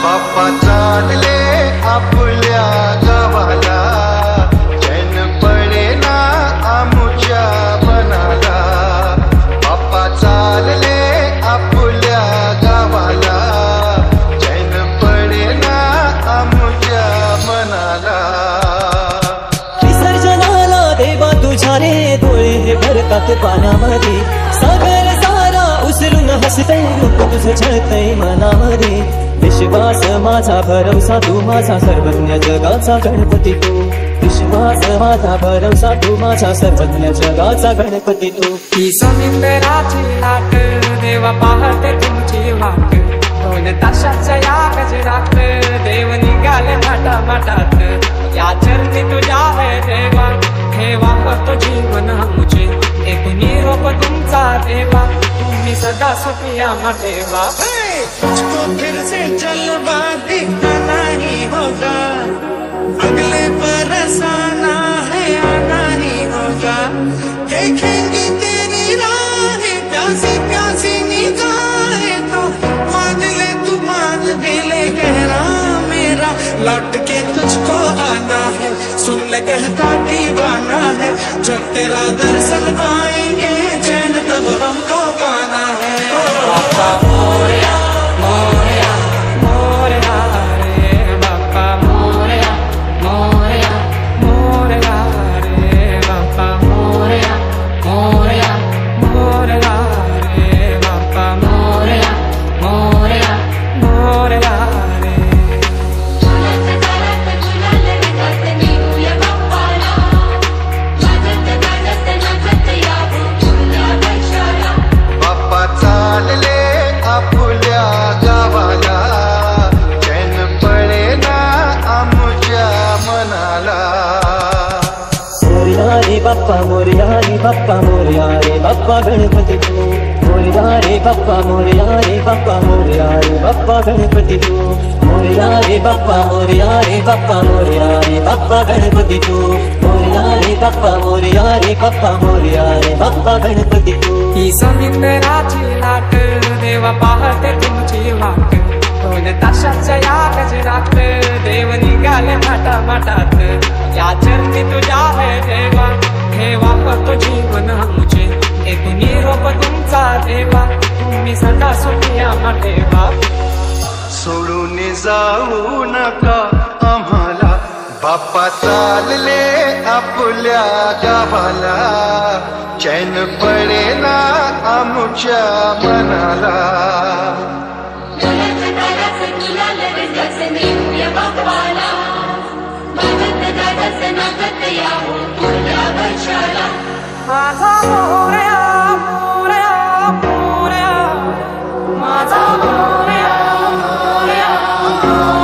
बाप्पा चालले आपल्या गावाला, चैन पडेना आमुच्या मनाला. बाप्पा चालले आपल्या गावाला, चैन पडेना आमुच्या मनाला. विसर्जनाला देवा तुझ्या रे डोळे भरतात पाण्यामध्ये, सागर सारा उचलून हसतय रूप तुझं झळतय मनामध्ये. विश्वास माझा भरवसा तू माझा सर्वज्ञ जगाचा गणपती तू. विश्वास माझा भरवसा तू माझा सर्वज्ञ जगाचा गणपती तू. ही समुद्राची लाट देवा पाहते तुमची वाट, दोन ताशाच्या या गजरात देव निघाले माटा माटात. या चरणी तुझ्या है देवा, ठेवा तो जीवन आमचे, एक निरोप तुमचा देवा, तुम्ही सदा सुखिया ठेवा. तुझको फिर से जलवा दिखना नहीं होगा, अगले बरस आना है आना ही होगा. देखेंगे तेरी राहें प्यासी प्यासी निगाहें, तो मान ले तू मान भी ले गहरा मेरा, लौट के तुझको आना है. सुन ले कहता दीवाना है, जब तेरा दर्शन पाएंगे चैन तब हमको पाना है. बाप्पा मोरया मोरया मोरया रे, बाप्पा मोरया मोरया मोरया रे, बाप्पा मोरया मोरया मोरया रे, बाप्पा मोरया मोरया मोरया रे. बाप्पा चालले आपल्या गावाला, चैन पडेना आमुच्या मनाला. मोरया रे बाप्पा मोरया रे बाप्पा मोरया रे बाप्पा गणपती तू. मोरया रे बाप्पा मोरया रे बाप्पा मोरया रे बाप्पा गणपती तू. मोरया रे बाप्पा मोरया रे बाप्पा मोरया रे बाप्पा गणपती तू. मोरया रे बाप्पा मोरया रे बाप्पा मोरया रे बाप्पा गणपती तू. ही समुद्राची लाट देवा पाहते तुमची वाट, दोन ताशाच्या या गजरात देव निघाले माटा माटात. या चरणी तुझ्या है देवा, ठेवा तो जीवन आमचे, एक निरोप तुमचा देवा, तुम्ही सदा सुखिया ठेवा. सोडून जाऊ नका आम्हाला, बाप्पा चालले आपल्या गावाला, चैन पडेना आमुच्या मनाला. माझा मोरया मोरया मोरया, माझा मोरया मोरया मोरया.